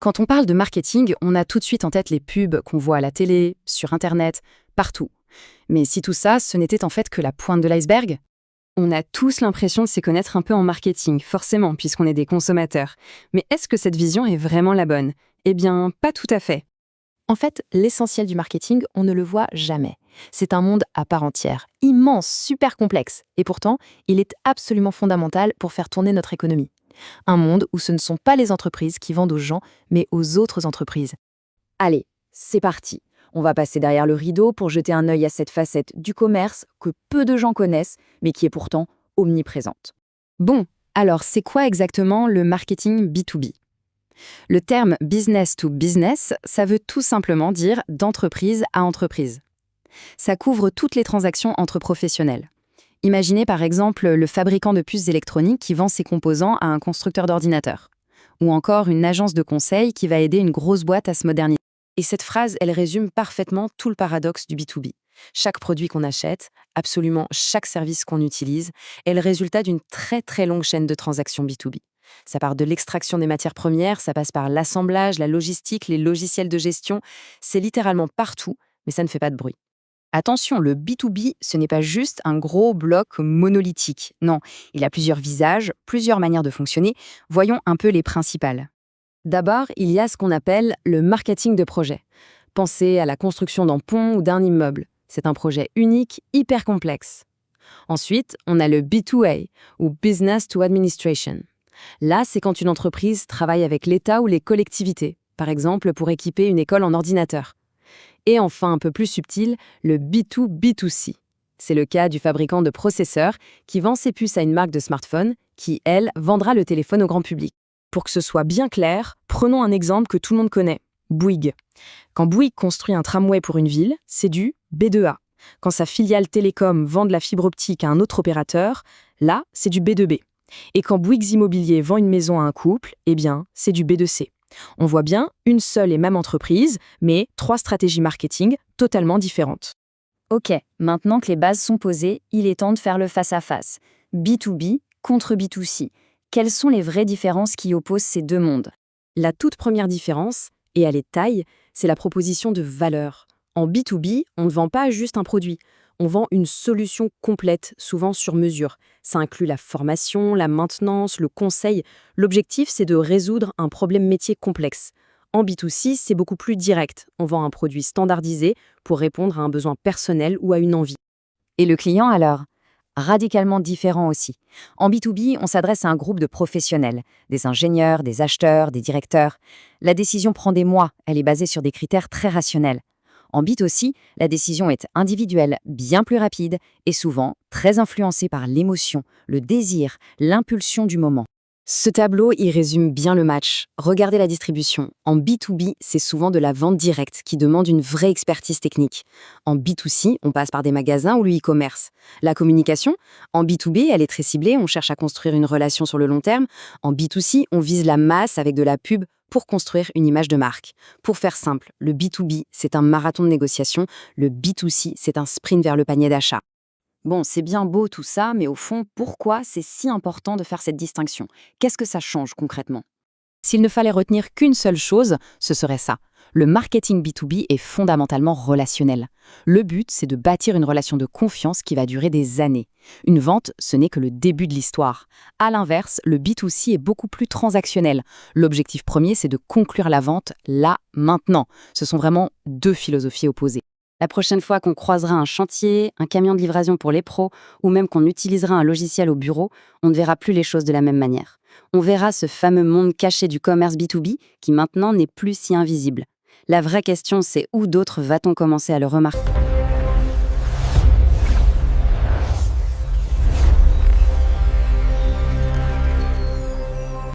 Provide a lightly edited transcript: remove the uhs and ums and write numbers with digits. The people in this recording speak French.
Quand on parle de marketing, on a tout de suite en tête les pubs qu'on voit à la télé, sur Internet, partout. Mais si tout ça, ce n'était en fait que la pointe de l'iceberg? On a tous l'impression de s'y connaître un peu en marketing, forcément, puisqu'on est des consommateurs. Mais est-ce que cette vision est vraiment la bonne? Eh bien, pas tout à fait. En fait, l'essentiel du marketing, on ne le voit jamais. C'est un monde à part entière, immense, super complexe. Et pourtant, il est absolument fondamental pour faire tourner notre économie. Un monde où ce ne sont pas les entreprises qui vendent aux gens, mais aux autres entreprises. Allez, c'est parti. On va passer derrière le rideau pour jeter un œil à cette facette du commerce que peu de gens connaissent, mais qui est pourtant omniprésente. Bon, alors c'est quoi exactement le marketing B2B? Le terme business to business, ça veut tout simplement dire d'entreprise à entreprise. Ça couvre toutes les transactions entre professionnels. Imaginez par exemple le fabricant de puces électroniques qui vend ses composants à un constructeur d'ordinateurs. Ou encore une agence de conseil qui va aider une grosse boîte à se moderniser. Et cette phrase, elle résume parfaitement tout le paradoxe du B2B. Chaque produit qu'on achète, absolument chaque service qu'on utilise, est le résultat d'une très très longue chaîne de transactions B2B. Ça part de l'extraction des matières premières, ça passe par l'assemblage, la logistique, les logiciels de gestion. C'est littéralement partout, mais ça ne fait pas de bruit. Attention, le B2B, ce n'est pas juste un gros bloc monolithique. Non, il a plusieurs visages, plusieurs manières de fonctionner. Voyons un peu les principales. D'abord, il y a ce qu'on appelle le marketing de projet. Pensez à la construction d'un pont ou d'un immeuble. C'est un projet unique, hyper complexe. Ensuite, on a le B2A, ou Business to Administration. Là, c'est quand une entreprise travaille avec l'État ou les collectivités, par exemple pour équiper une école en ordinateur. Et enfin, un peu plus subtil, le B2B2C. C'est le cas du fabricant de processeurs qui vend ses puces à une marque de smartphone qui, elle, vendra le téléphone au grand public. Pour que ce soit bien clair, prenons un exemple que tout le monde connaît, Bouygues. Quand Bouygues construit un tramway pour une ville, c'est du B2A. Quand sa filiale Télécom vend de la fibre optique à un autre opérateur, là, c'est du B2B. Et quand Bouygues Immobilier vend une maison à un couple, eh bien, c'est du B2C. On voit bien une seule et même entreprise, mais 3 stratégies marketing totalement différentes. Ok, maintenant que les bases sont posées, il est temps de faire le face-à-face. B2B contre B2C. Quelles sont les vraies différences qui opposent ces deux mondes? La toute première différence, et elle est taille, c'est la proposition de valeur. En B2B, on ne vend pas juste un produit. On vend une solution complète, souvent sur mesure. Ça inclut la formation, la maintenance, le conseil. L'objectif, c'est de résoudre un problème métier complexe. En B2C, c'est beaucoup plus direct. On vend un produit standardisé pour répondre à un besoin personnel ou à une envie. Et le client alors? Radicalement différent aussi. En B2B, on s'adresse à un groupe de professionnels, des ingénieurs, des acheteurs, des directeurs. La décision prend des mois, elle est basée sur des critères très rationnels. En B2C, la décision est individuelle, bien plus rapide et souvent très influencée par l'émotion, le désir, l'impulsion du moment. Ce tableau y résume bien le match. Regardez la distribution. En B2B, c'est souvent de la vente directe qui demande une vraie expertise technique. En B2C, on passe par des magasins ou le e-commerce. La communication, en B2B, elle est très ciblée, on cherche à construire une relation sur le long terme. En B2C, on vise la masse avec de la pub pour construire une image de marque. Pour faire simple, le B2B, c'est un marathon de négociation. Le B2C, c'est un sprint vers le panier d'achat. Bon, c'est bien beau tout ça, mais au fond, pourquoi c'est si important de faire cette distinction? Qu'est-ce que ça change concrètement? S'il ne fallait retenir qu'une seule chose, ce serait ça. Le marketing B2B est fondamentalement relationnel. Le but, c'est de bâtir une relation de confiance qui va durer des années. Une vente, ce n'est que le début de l'histoire. À l'inverse, le B2C est beaucoup plus transactionnel. L'objectif premier, c'est de conclure la vente là, maintenant. Ce sont vraiment deux philosophies opposées. La prochaine fois qu'on croisera un chantier, un camion de livraison pour les pros, ou même qu'on utilisera un logiciel au bureau, on ne verra plus les choses de la même manière. On verra ce fameux monde caché du commerce B2B qui maintenant n'est plus si invisible. La vraie question, c'est où d'autres va-t-on commencer à le remarquer ?